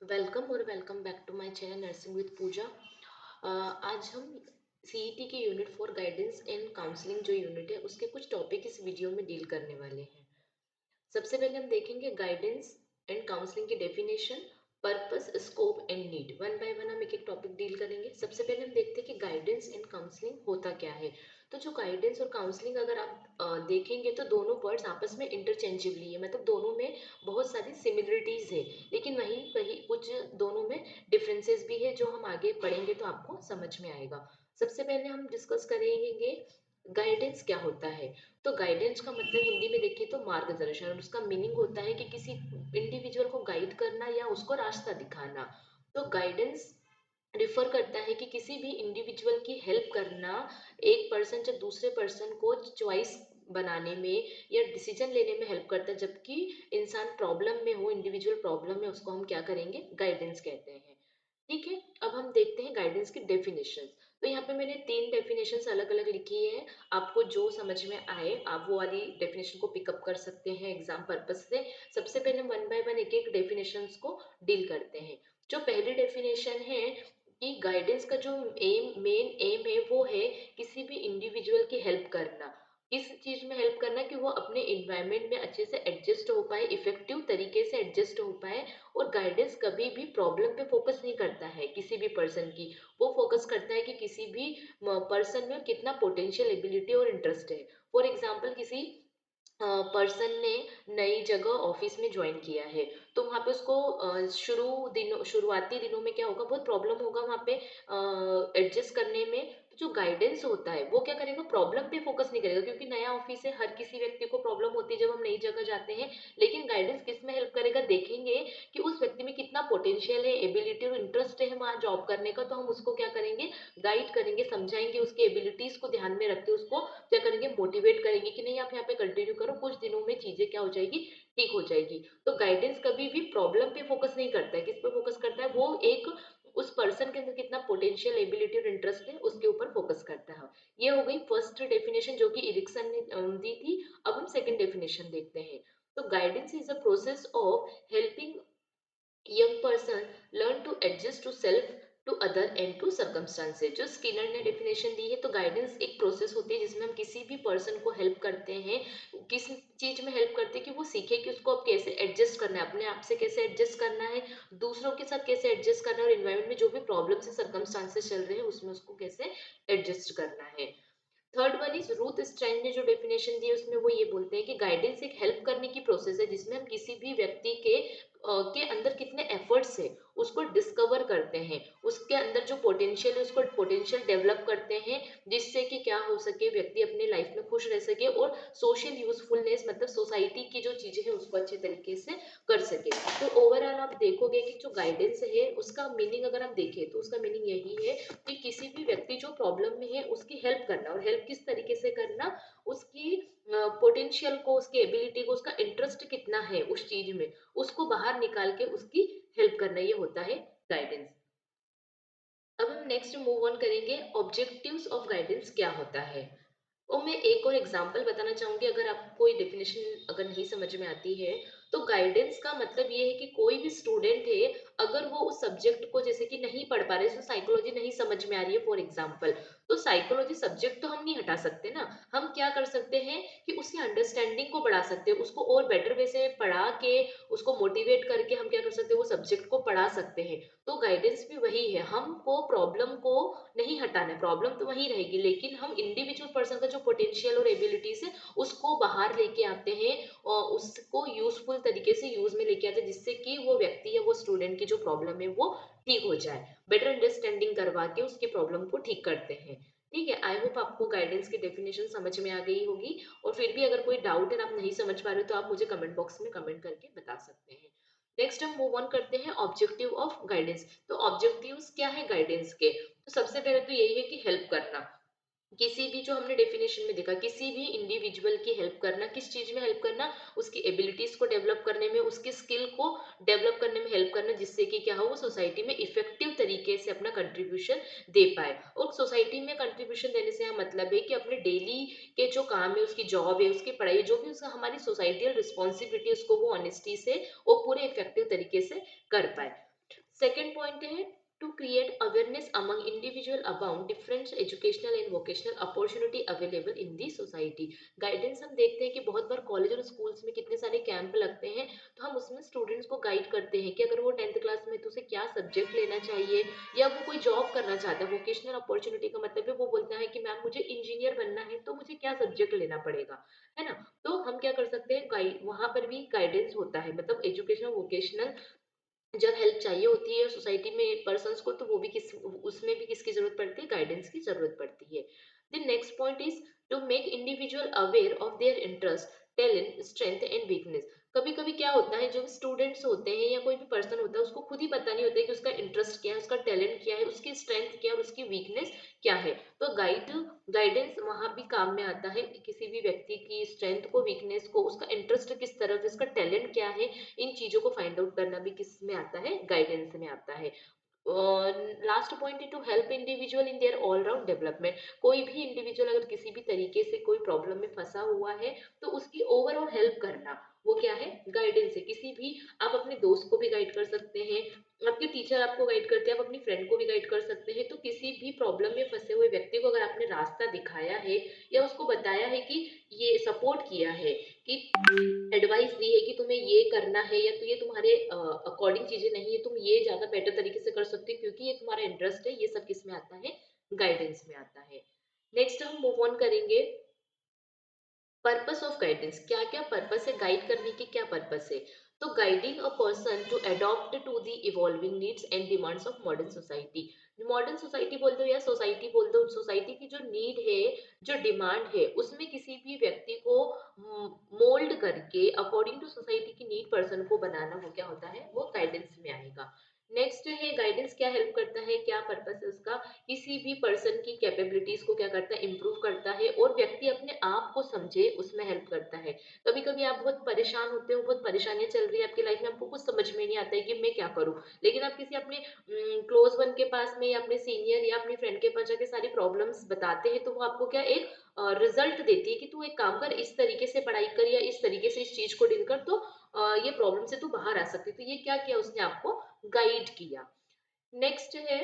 Welcome back to my channel nursing with Pooja. आज हम CET के यूनिट 4 गाइडेंस एंड काउंसलिंग जो यूनिट है उसके कुछ टॉपिक इस वीडियो में डील करने वाले हैं। सबसे पहले हम देखेंगे गाइडेंस एंड काउंसलिंग की definition, purpose, scope and need. One by one हम एक एक टॉपिक डील करेंगे। सबसे पहले हम देखते हैं कि गाइडेंस एंड काउंसलिंग होता क्या है। तो जो गाइडेंस और काउंसलिंग अगर आप देखेंगे तो दोनों वर्ड्स आपस में इंटरचेंजेबली है, मतलब दोनों में बहुत सारी सिमिलरिटीज है, लेकिन वहीं वही कुछ दोनों में डिफरेंसेस भी है जो हम आगे पढ़ेंगे तो आपको समझ में आएगा। सबसे पहले हम डिस्कस करेंगे गाइडेंस क्या होता है। तो गाइडेंस का मतलब हिंदी में देखिए तो मार्गदर्शन, और उसका मीनिंग होता है कि किसी इंडिविजुअल को गाइड करना या उसको रास्ता दिखाना। तो गाइडेंस रिफर करता है कि किसी भी इंडिविजुअल की हेल्प करना, एक पर्सन जब दूसरे पर्सन को चॉइस बनाने में या डिसीजन लेने में हेल्प करता है, जबकि इंसान प्रॉब्लम में हो, इंडिविजुअल प्रॉब्लम में, उसको हम क्या करेंगे, गाइडेंस कहते हैं। ठीक है, अब हम देखते हैं गाइडेंस की डेफिनेशन। तो यहाँ पे मैंने 3 डेफिनेशन अलग अलग लिखी है। आपको जो समझ में आए आप वो वाली डेफिनेशन को पिकअप कर सकते हैं एग्जाम पर्पज से। सबसे पहले वन बाय वन एक एक डेफिनेशन को डील करते हैं। जो पहली डेफिनेशन है कि गाइडेंस का जो मेन एम है वो है किसी भी इंडिविजुअल की हेल्प करना। इस चीज में हेल्प करना कि वो अपने इन्वायरमेंट में अच्छे से एडजस्ट हो पाए, इफेक्टिव तरीके से एडजस्ट हो पाए। और गाइडेंस कभी भी प्रॉब्लम पे फोकस नहीं करता है किसी भी पर्सन की, वो फोकस करता है कि किसी भी पर्सन में कितना पोटेंशियल एबिलिटी और इंटरेस्ट है। फॉर एग्जाम्पल किसी पर्सन ने नई जगह ऑफिस में ज्वाइन किया है, तो वहाँ पे उसको शुरुआती दिनों में क्या होगा, बहुत प्रॉब्लम होगा वहाँ पे एडजस्ट करने में। तो जो गाइडेंस होता है वो क्या करेगा, प्रॉब्लम पे फोकस नहीं करेगा, क्योंकि नया ऑफिस है, हर किसी व्यक्ति को प्रॉब्लम होती है जब हम नई जगह जाते हैं। लेकिन गाइडेंस किस में हेल्प करेगा, देखेंगे कि उस व्यक्ति में कितना पोटेंशियल है, एबिलिटी और इंटरेस्ट है वहाँ जॉब करने का, तो हम उसको क्या करेंगे, गाइड करेंगे, समझाएंगे, उसकी एबिलिटीज को ध्यान में रखते उसको क्या करेंगे, मोटिवेट करेंगे कि नहीं आप यहाँ पे कंटिन्यू करो, कुछ दिनों में चीजें क्या हो जाएगी, ठीक हो जाएगी। तो गाइडेंस कभी भी प्रॉब्लम पे फोकस नहीं करता है, किस पे फोकस करता है, वो एक उस पर्सन के अंदर कितना पोटेंशियल एबिलिटी और इंटरेस्ट है उसके ऊपर फोकस करता है। ये हो गई फर्स्ट डेफिनेशन जो कि इरिक्सन ने दी थी। अब हम सेकंड डेफिनेशन देखते हैं। तो guidance is a process of helping young person learn to adjust to self, to other and to circumstances। जो स्किनर ने डेफिनेशन दी है, तो गाइडेंस एक प्रोसेस होती है जिसमें हम किसी भी पर्सन को हेल्प करते हैं। किस चीज में हेल्प करते हैं कि वो सीखे कि उसको अब कैसे एडजस्ट करना है, अपने आप से कैसे एडजस्ट करना है, दूसरों के साथ कैसे एडजस्ट करना है, और इन्वायरमेंट में जो भी प्रॉब्लम से सर्कमस्टांसेस चल रहे हैं उसमें उसको कैसे एडजस्ट करना है। Third one is Ruth strand ने जो डेफिनेशन दी है उसमें वो ये बोलते हैं कि गाइडेंस एक हेल्प करने की प्रोसेस है जिसमें हम किसी भी व्यक्ति के अंदर कितने एफर्ट्स है उसको डिस्कवर करते हैं, उसके अंदर जो पोटेंशियल है उसको पोटेंशियल डेवलप करते हैं, जिससे कि क्या हो सके, व्यक्ति अपने लाइफ में खुश रह सके और सोशल यूजफुलनेस, मतलब सोसाइटी की जो चीजें हैं उसको अच्छे तरीके से कर सके। तो ओवरऑल आप देखोगे कि जो गाइडेंस है उसका मीनिंग अगर हम देखें तो उसका मीनिंग यही है कि किसी भी व्यक्ति जो प्रॉब्लम में है उसकी हेल्प करना, और हेल्प किस तरीके से करना, उसकी पोटेंशियल को, उसकी एबिलिटी को, उसका इंटरेस्ट कितना है उस चीज में, उसको बाहर निकाल के उसकी हेल्प करना, ये होता है गाइडेंस। अब हम नेक्स्ट मूव ऑन करेंगे, ऑब्जेक्टिव्स ऑफ गाइडेंस क्या होता है। और मैं एक और एग्जांपल बताना चाहूंगी, अगर आपको कोई डेफिनेशन अगर नहीं समझ में आती है। तो गाइडेंस का मतलब ये है कि कोई भी स्टूडेंट है, अगर वो उस सब्जेक्ट को जैसे कि नहीं पढ़ पा रहे, साइकोलॉजी नहीं समझ में आ रही है फॉर एग्जांपल, तो साइकोलॉजी सब्जेक्ट तो हम नहीं हटा सकते ना। हम क्या कर सकते हैं कि उसकी अंडरस्टैंडिंग को बढ़ा सकते हैं, उसको और बेटर वे से पढ़ा के, उसको मोटिवेट करके हम क्या कर सकते हैं, वो सब्जेक्ट को पढ़ा सकते हैं। तो गाइडेंस भी वही है, हमको प्रॉब्लम को नहीं हटाना है, प्रॉब्लम तो वही रहेगी, लेकिन हम इंडिविजुअल पर्सन का जो पोटेंशियल और एबिलिटीज है उसको बाहर लेके आते हैं और उसको यूजफुल तरीके से यूज में लेके आते हैं, जिससे कि वो व्यक्ति या वो स्टूडेंट की जो प्रॉब्लम है वो ठीक हो जाए, बेटर अंडरस्टैंडिंग करवा के उसकी प्रॉब्लम को ठीक करते हैं। ठीक है, आई होप आपको गाइडेंस की डेफिनेशन समझ में आ गई होगी। और फिर भी अगर कोई डाउट है, आप नहीं समझ पा रहे हो, तो आप मुझे कमेंट बॉक्स में कमेंट करके बता सकते हैं। नेक्स्ट हम मूव ऑन करते हैं ऑब्जेक्टिव ऑफ गाइडेंस। तो ऑब्जेक्टिव्स क्या है गाइडेंस के, तो सबसे पहले तो यही है कि हेल्प करना। किसी भी, जो हमने डेफिनेशन में देखा, किसी भी इंडिविजुअल की हेल्प करना, किस चीज में हेल्प करना, उसकी एबिलिटीज को डेवलप करने में, उसकी स्किल को डेवलप करने में हेल्प करना, जिससे कि क्या हो, वो सोसाइटी में इफेक्टिव तरीके से अपना कंट्रीब्यूशन दे पाए। और सोसाइटी में कंट्रीब्यूशन देने से हम मतलब है कि अपने डेली के जो काम है, उसकी जॉब है, उसकी पढ़ाई, जो भी उसका हमारी सोसाइटियल रिस्पॉन्सिबिलिटी, उसको वो ऑनेस्टी से और पूरे इफेक्टिव तरीके से कर पाए। सेकेंड पॉइंट है to create awareness among individual about different educational and vocational opportunity available in the society. Guidance हम देखते हैं कि बहुत बार कॉलेज और स्कूल्स में कितने सारे कैंप लगते हैं, तो हम उसमें स्टूडेंट्स को गाइड करते हैं कि अगर वो 10th क्लास में तो उसे क्या सब्जेक्ट लेना चाहिए, या वो कोई जॉब करना चाहता है। वोकेशनल अपॉर्चुनिटी का मतलब है वो बोलता है कि मैम मुझे इंजीनियर बनना है तो मुझे क्या सब्जेक्ट लेना पड़ेगा, है ना। तो हम क्या कर सकते हैं, गाइड वहां पर भी गाइडेंस होता है, मतलब एजुकेशनल वोकेशनल जब हेल्प चाहिए होती है सोसाइटी में पर्सन्स को, तो वो भी किस उसमें भी किसकी जरूरत पड़ती है, गाइडेंस की जरूरत पड़ती है। The next point is to make individual aware of their interest, talent, strength and weakness. कभी कभी क्या होता है, जो स्टूडेंट्स होते हैं या कोई भी पर्सन होता है, उसको खुद ही पता नहीं होता है कि उसका इंटरेस्ट क्या है, उसका टैलेंट क्या है, उसकी स्ट्रेंथ क्या है और उसकी वीकनेस क्या है। तो गाइडेंस वहां भी काम में आता है कि किसी भी व्यक्ति की स्ट्रेंथ को, वीकनेस को, उसका इंटरेस्ट किस तरफ है, उसका टैलेंट क्या है, इन चीजों को फाइंड आउट करना भी किस में आता है, गाइडेंस में आता है। लास्ट पॉइंट है to help individual in their all round development. कोई भी इंडिविजुअल अगर किसी भी तरीके से कोई प्रॉब्लम में फंसा हुआ है, तो उसकी ओवरऑल हेल्प करना, वो क्या है, गाइडेंस है। किसी भी, आप अपने दोस्त को भी गाइड कर सकते हैं, आपके टीचर आपको गाइड करते हैं, आप अपनी फ्रेंड को भी गाइड कर सकते हैं। तो किसी भी प्रॉब्लम में फंसे हुए व्यक्ति को अगर आपने रास्ता दिखाया है या उसको बताया है कि ये सपोर्ट किया है, कि एडवाइस दी है कि तुम्हें ये करना है, या तो ये तुम्हारे अकॉर्डिंग चीजें नहीं है, तुम ये ज्यादा बेटर तरीके से कर सकते हो क्योंकि ये तुम्हारा इंटरेस्ट है, ये सब किस में आता है, गाइडेंस में आता है। नेक्स्ट हम मूव ऑन करेंगे, पर्पस ऑफ गाइडेंस। क्या क्या पर्पस है, गाइड करने के क्या पर्पस है। तो guiding a person to adopt to the evolving needs and demands of modern society. Modern society बोल दो या सोसाइटी बोल दो, सोसाइटी की जो नीड है, जो डिमांड है, उसमें किसी भी व्यक्ति को मोल्ड करके अकॉर्डिंग टू सोसाइटी की नीड पर्सन को बनाना, वो क्या होता है, वो गाइडेंस में आएगा। नेक्स्ट है गाइडेंस क्या हेल्प करता है, क्या पर्पस है उसका, किसी भी पर्सन की कैपेबिलिटीज को क्या करता है, इम्प्रूव करता है, और व्यक्ति अपने आप को समझे उसमें हेल्प करता है। कभी कभी आप बहुत परेशान होते हो, बहुत परेशानियां चल रही है आपकी लाइफ में, आपको कुछ समझ में नहीं आता है कि मैं क्या करूं, लेकिन आप किसी अपने क्लोज वन के पास में या अपने सीनियर या अपने फ्रेंड के पास जाके सारी प्रॉब्लम्स बताते हैं, तो वो आपको क्या एक रिजल्ट देती है कि तू एक काम कर, इस तरीके से पढ़ाई कर या इस तरीके से इस चीज को डील कर, तो ये प्रॉब्लम से तू बाहर आ सकती है। तो ये क्या किया उसने, आपको गाइड किया। नेक्स्ट है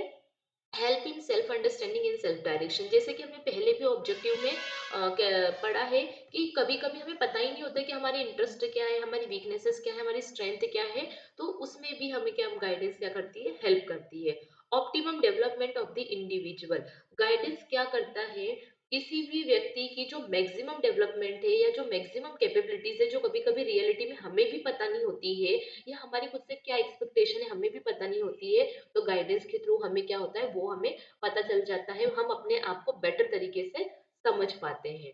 help in self understanding in self direction. जैसे कि हमने पहले भी ऑब्जेक्टिव में पढ़ा है कि कभी कभी हमें पता ही नहीं होता कि हमारे इंटरेस्ट क्या है, हमारी वीकनेसेस क्या है, हमारी स्ट्रेंथ क्या है। तो उसमें भी हमें क्या गाइडेंस क्या करती है, हेल्प करती है। Optimum development of the individual. Guidance क्या करता है, किसी भी व्यक्ति की जो मैक्सिमम डेवलपमेंट है या जो मैक्सिमम कैपेबिलिटीज है, जो कभी कभी रियलिटी में हमें भी पता नहीं होती है, या हमारी खुद से क्या एक्सपेक्टेशन है हमें भी पता नहीं होती है, तो गाइडेंस के थ्रू हमें क्या होता है, वो हमें पता चल जाता है, हम अपने आप को बेटर तरीके से समझ पाते हैं।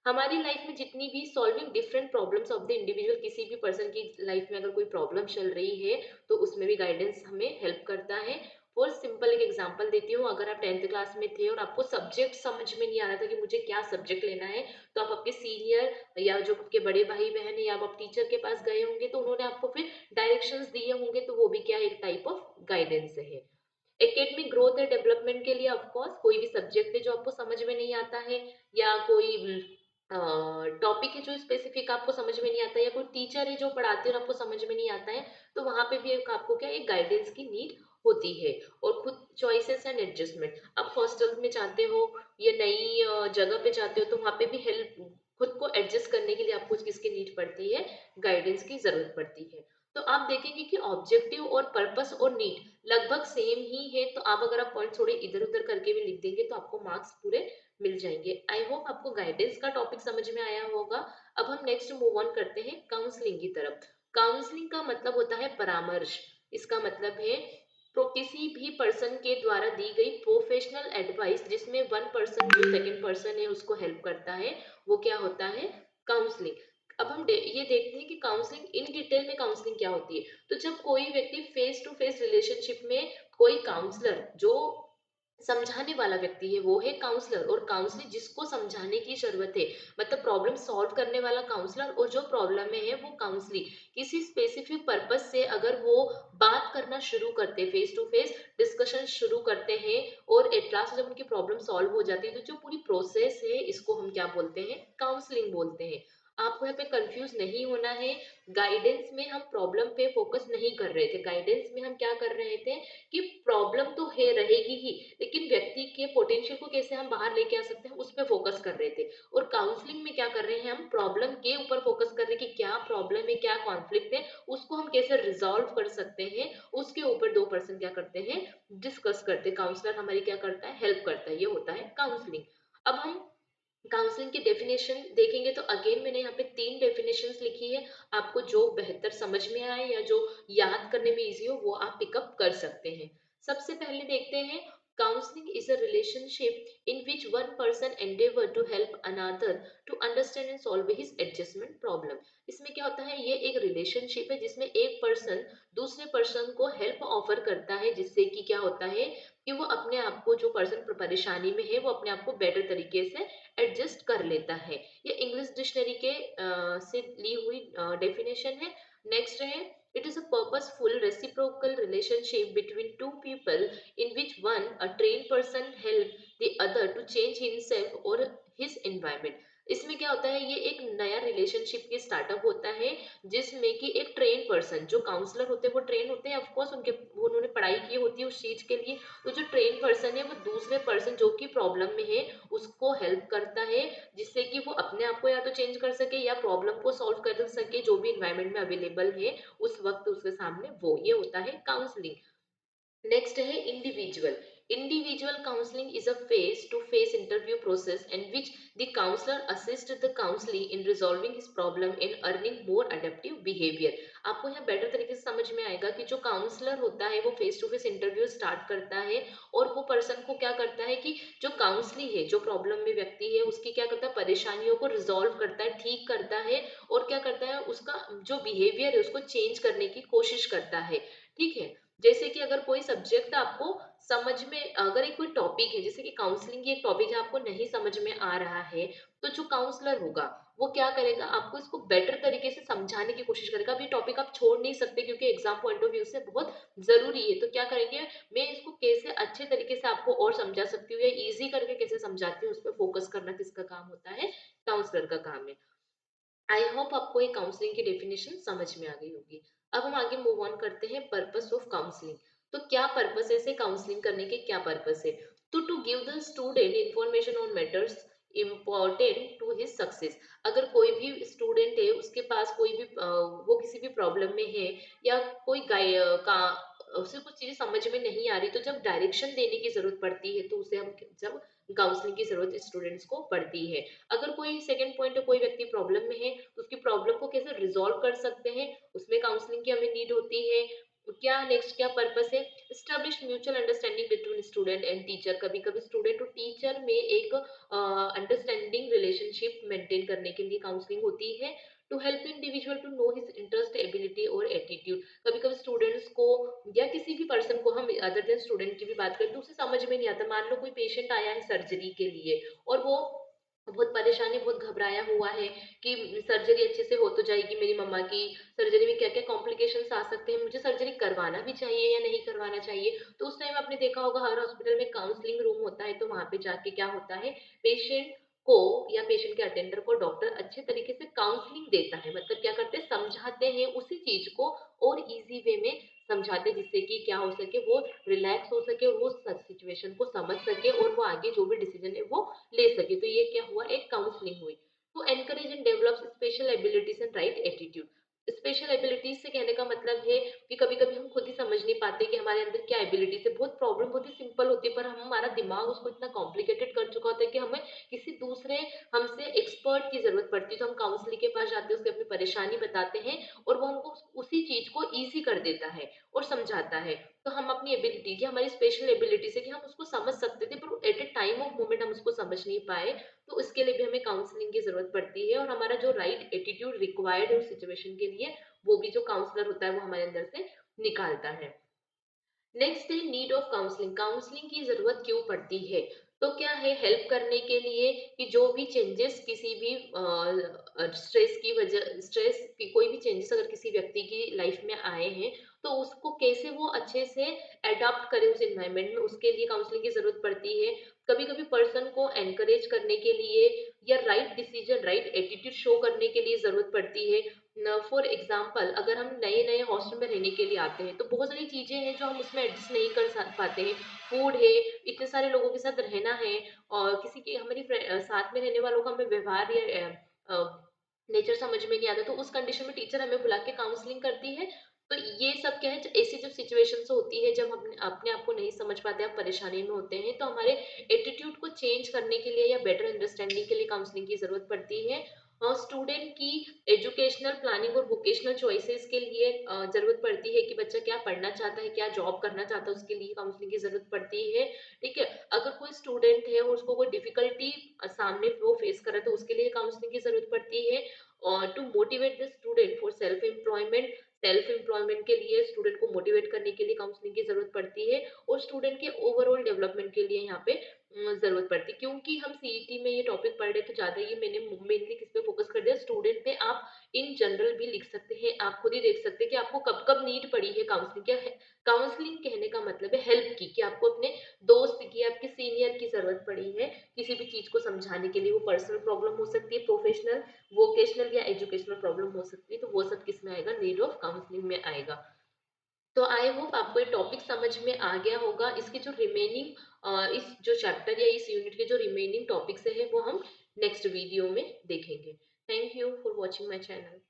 हमारी लाइफ में जितनी भी solving different problems of the individual, किसी भी पर्सन की लाइफ में अगर कोई प्रॉब्लम चल रही है, तो उसमें भी गाइडेंस हमें हेल्प करता है। फॉर सिंपल एक एग्जांपल देती हूँ, अगर आप 10th क्लास में थे और आपको सब्जेक्ट समझ में नहीं आ रहा था कि मुझे क्या सब्जेक्ट लेना है, तो आप आपके सीनियर या जो आपके बड़े भाई बहन है या आप टीचर के पास गए होंगे, तो उन्होंने आपको फिर डायरेक्शंस दिए होंगे, तो वो भी क्या एक टाइप ऑफ गाइडेंस है। एकेडमिक ग्रोथ या डेवलपमेंट के लिए ऑफ कोर्स कोई भी सब्जेक्ट है जो आपको समझ में नहीं आता है, या कोई टॉपिक है जो स्पेसिफिक आपको समझ में नहीं आता है, या कोई टीचर है जो पढ़ाते हैं और आपको समझ में नहीं आता है, तो वहां पे भी एक आपको क्या एक गाइडेंस की नीड होती है। और खुद चॉइसेस एंड एडजस्टमेंट, आप हॉस्टल में जाते हो या नई जगह पे जाते हो, तो वहां पे भी हेल्प, खुद को एडजस्ट करने के लिए आपको किसकी नीड पड़ती है, गाइडेंस की जरूरत पड़ती है। तो आप देखेंगे कि ऑब्जेक्टिव और पर्पस और नीड लगभग सेम ही है, तो आप अगर आप पॉइंट थोड़े इधर उधर करके भी लिख देंगे तो आपको मार्क्स पूरे मिल जाएंगे। आई होप आपको गाइडेंस का टॉपिक समझ में आया होगा। अब हम नेक्स्ट मूव ऑन करते हैं काउंसलिंग की तरफ। काउंसलिंग का मतलब होता है परामर्श। इसका मतलब है किसी भी पर्सन के द्वारा दी गई प्रोफेशनल एडवाइस, जिसमें वन पर्सन जो सेकंड पर्सन है उसको हेल्प करता है, वो क्या होता है, काउंसलिंग। अब हम ये देखते हैं कि काउंसलिंग इन डिटेल में काउंसलिंग क्या होती है। तो जब कोई व्यक्ति फेस टू फेस रिलेशनशिप में कोई काउंसलर जो समझाने वाला व्यक्ति है, वो है काउंसलर। और काउंसलर जिसको समझाने की जरूरत है, मतलब प्रॉब्लम सॉल्व करने वाला काउंसलर, और जो प्रॉब्लम में है वो काउंसलिंग। किसी स्पेसिफिक पर्पस से अगर वो बात करना शुरू करते, फेस टू फेस डिस्कशन शुरू करते हैं, और एट लास्ट जब उनकी प्रॉब्लम सॉल्व हो जाती है, तो जो पूरी प्रोसेस है इसको हम क्या बोलते हैं, काउंसलिंग बोलते हैं। आपको यहाँ पे कंफ्यूज नहीं होना है। गाइडेंस में हम प्रॉब्लम पे फोकस नहीं कर रहे थे, गाइडेंस में हम क्या कर रहे थे कि प्रॉब्लम तो है रहेगी ही, लेकिन व्यक्ति के पोटेंशियल को कैसे हम बाहर लेके आ सकते हैं उस पे फोकस कर रहे थे। और काउंसलिंग में क्या कर रहे हैं, हम प्रॉब्लम के ऊपर फोकस कर रहे हैं कि क्या प्रॉब्लम है, क्या कॉन्फ्लिक्ट है, उसको हम कैसे रिजॉल्व कर सकते हैं, उसके ऊपर दो पर्सन क्या करते हैं, डिस्कस करते हैं। काउंसलर हमारी क्या करता है, हेल्प करता है, ये होता है काउंसलिंग। अब हम काउंसलिंग की डेफिनेशन देखेंगे तो अगेन मैंने यहाँ पे 3 डेफिनेशंस लिखी है। आपको जो बेहतर समझ में आए या जो याद करने में इजी हो वो आप पिकअप कर सकते हैं। सबसे पहले देखते हैं, counselling is a relationship in which one person endeavour to help another to understand and solve his adjustment problem. इसमें क्या होता है, ये एक रिलेशनशिप है जिसमें एक पर्सन दूसरे पर्सन को हेल्प ऑफर करता है, जिससे कि क्या होता है कि वो अपने आप को, जो पर्सन परेशानी में है वो अपने आप को बेटर तरीके से एडजस्ट कर लेता है। ये इंग्लिश डिक्शनरी के से ली हुई डेफिनेशन है। नेक्स्ट है, it is a purposeful reciprocal relationship between two people in which one a train person help the other to change himself और हिज एनवायरनमेंट। इसमें क्या होता है, ये एक नया रिलेशनशिप की स्टार्टअप होता है जिसमें कि एक ट्रेन पर्सन, जो काउंसलर होते हैं वो ट्रेन होते हैं, ऑफकोर्स उनके उन्होंने पढ़ाई की होती है उस चीज के लिए। तो जो ट्रेन पर्सन है वो दूसरे पर्सन जो कि प्रॉब्लम में है उसको हेल्प करता है, जिससे कि वो अपने आप को या तो चेंज कर सके या प्रॉब्लम को सॉल्व कर सके जो भी इन्वायरमेंट में अवेलेबल है उस वक्त उसके सामने, वो ये होता है काउंसलिंग। नेक्स्ट है individual. Individual counselling is a face to face interview process in which the counsellor assist the counselee in resolving his problem in earning more adaptive behaviour. आपको यहाँ बेटर तरीके से समझ में आएगा कि जो काउंसलर होता है वो face to face interview start करता है और वो पर्सन को क्या करता है कि जो काउंसली है, जो प्रॉब्लम में व्यक्ति है उसकी क्या करता है, परेशानियों को रिजॉल्व करता है, ठीक करता है, और क्या करता है उसका जो बिहेवियर है उसको चेंज करने की कोशिश करता है। ठीक है, जैसे कि अगर कोई सब्जेक्ट आपको समझ में, अगर एक कोई टॉपिक है, जैसे कि काउंसलिंग की एक टॉपिक है, आपको नहीं समझ में आ रहा है, तो जो काउंसलर होगा वो क्या करेगा, आपको इसको बेटर तरीके से समझाने की कोशिश करेगा। अभी टॉपिक आप छोड़ नहीं सकते क्योंकि एग्जाम पॉइंट ऑफ व्यू से बहुत जरूरी है, तो क्या करेंगे, मैं इसको कैसे अच्छे तरीके से आपको और समझा सकती हूँ या इजी करके कैसे समझाती हूँ, उस पर फोकस करना किसका काम होता है, काउंसलर का काम है। आई होप आपको ये काउंसलिंग की डेफिनेशन समझ में आ गई होगी। अब हम आगे मूव ऑन करते हैं पर्पस ऑफ काउंसलिंग। तो क्या पर्पस है, इसे काउंसलिंग करने के क्या पर्पस है, तो to give the student information on matters important to his success. अगर कोई भी स्टूडेंट है उसके पास कोई भी वो किसी भी प्रॉब्लम में है या कोई का उसे कुछ चीजें समझ में नहीं आ रही, तो जब डायरेक्शन देने की जरूरत पड़ती है तो उसे हम जब काउंसलिंग की जरूरत स्टूडेंट्स को पड़ती है। अगर कोई सेकंड पॉइंट है, कोई व्यक्ति प्रॉब्लम में है तो उसकी प्रॉब्लम को कैसे रिजॉल्व कर सकते हैं, उसमें काउंसलिंग की हमें नीड होती है। क्या नेक्स्ट क्या पर्पस है, establish mutual understanding between student and teacher. कभी कभी स्टूडेंट और टीचर में एक अंडरस्टैंडिंग रिलेशनशिप मेंटेन करने के लिए काउंसलिंग होती है। To help individual to know his interest, ability और एटीट्यूड। कभी कभी स्टूडेंट्स को या किसी भी पर्सन को, हम अदर देन स्टूडेंट की भी बात करें, तो उसे समझ में नहीं आता। मान लो कोई पेशेंट आया है सर्जरी के लिए और वो बहुत परेशानी, बहुत घबराया हुआ है कि सर्जरी अच्छे से हो तो जाएगी मेरी मम्मा की, सर्जरी में क्या क्या कॉम्प्लिकेशंस आ सकते हैं, मुझे सर्जरी करवाना भी चाहिए या नहीं करवाना चाहिए। तो उस टाइम आपने देखा होगा हर हॉस्पिटल में काउंसलिंग रूम होता है, तो वहां पे जाके क्या होता है, पेशेंट को या पेशेंट के अटेंडर को डॉक्टर अच्छे तरीके से काउंसलिंग देता है, मतलब क्या करते हैं, समझाते हैं उसी चीज को और इजी वे में समझाते हैं, जिससे कि क्या हो सके, वो रिलैक्स हो सके और वो सिचुएशन को समझ सके और वो आगे जो भी डिसीजन है वो ले सके। तो ये क्या हुआ, एक काउंसलिंग हुई। To encourage and develop special abilities and right attitude. Special abilities से कहने का मतलब है कि कभी कभी हम खुद ही समझ नहीं पाते कि हमारे अंदर क्या एबिलिटीज है। बहुत प्रॉब्लम बहुत ही सिंपल होती है पर हमारा दिमाग उसको इतना कॉम्प्लिकेटेड कर चुका होता है कि हमें किसी दूसरे हमसे एक्सपर्ट की जरूरत पड़ती है। तो हम काउंसलिंग के पास जाते हैं, उसकी अपनी परेशानी बताते हैं और वो हमको उसी चीज को ईजी कर देता है और समझाता है। तो हम अपनी एबिलिटी, जो हमारी स्पेशल एबिलिटीज है, कि हम उसको समझ सकते थे पर at a time of moment हम उसको समझ नहीं पाए, तो उसके लिए भी हमें काउंसलिंग की जरूरत पड़ती है। और हमारा जो राइट एटीट्यूड रिक्वायर्ड है उस सिचुएशन के लिए, वो भी जो काउंसलर होता है वो हमारे अंदर से निकालता है। नेक्स्ट है नीड ऑफ काउंसलिंग। काउंसलिंग की जरूरत क्यों पड़ती है, तो क्या है, हेल्प करने के लिए कि जो भी चेंजेस किसी भी स्ट्रेस की वजह, स्ट्रेस की कोई भी चेंजेस अगर किसी व्यक्ति की लाइफ में आए हैं तो उसको कैसे वो अच्छे से अडॉप्ट करे उस एनवायरनमेंट में, उसके लिए काउंसलिंग की जरूरत पड़ती है। कभी कभी पर्सन को एनकरेज करने के लिए या right decision, right attitude show करने के लिए ज़रूरत पड़ती है। फॉर एग्ज़ाम्पल अगर हम नए-नए हॉस्टल में रहने के लिए आते हैं, तो बहुत सारी चीज़ें हैं जो हम उसमें एडजस्ट नहीं कर सा पाते हैं। फूड है, इतने सारे लोगों के साथ रहना है और किसी के हमारी साथ में रहने वालों का हमें व्यवहार या नेचर समझ में नहीं आता, तो उस कंडीशन में टीचर हमें बुला के काउंसलिंग करती है। तो ये सब क्या है, ऐसी जब सिचुएशंस होती है जब हम अपने आप को नहीं समझ पाते, आप परेशानी में होते हैं, तो हमारे एटीट्यूड को चेंज करने के लिए या बेटर अंडरस्टैंडिंग के लिए काउंसलिंग की ज़रूरत पड़ती है। और स्टूडेंट की एजुकेशनल प्लानिंग और वोकेशनल चॉइसेस के लिए ज़रूरत पड़ती है कि बच्चा क्या पढ़ना चाहता है, क्या जॉब करना चाहता है, उसके लिए काउंसलिंग की ज़रूरत पड़ती है। ठीक है? अगर कोई स्टूडेंट है और उसको कोई डिफ़िकल्टी सामने वो फेस कर रहा है, तो उसके लिए काउंसलिंग की ज़रूरत पड़ती है। और to motivate the student for self employment के लिए स्टूडेंट को मोटिवेट करने के लिए काउंसलिंग की ज़रूरत पड़ती है और स्टूडेंट के ओवरऑल डेवलपमेंट के लिए यहाँ पे ज़रूरत पड़ती है। क्योंकि हम सीईटी में ये टॉपिक पढ़ रहे हैं, तो ज़्यादा ये मैंने मेनली किस पे फ़ोकस कर दिया, स्टूडेंट पे। आप इन जनरल भी लिख सकते हैं, आप खुद ही देख सकते हैं कि आपको कब-कब नीड पड़ी है काउंसलिंग। क्या है काउंसलिंग, कहने का मतलब है हेल्प की, कि आपको अपने दोस्त की, आपके सीनियर की ज़रूरत पड़ी है किसी भी चीज़ को समझाने के लिए। वो पर्सनल प्रॉब्लम हो सकती है, प्रोफेशनल, वोकेशनल या एजुकेशनल प्रॉब्लम हो सकती है, तो वो सब किस में आएगा, नीड ऑफ काउंसलिंग में आएगा। तो आई होप आपको ये टॉपिक समझ में आ गया होगा। इसके जो रिमेनिंग इस जो चैप्टर या इस यूनिट के जो रिमेनिंग टॉपिक्स है वो हम नेक्स्ट वीडियो में देखेंगे। Thank you for watching my channel.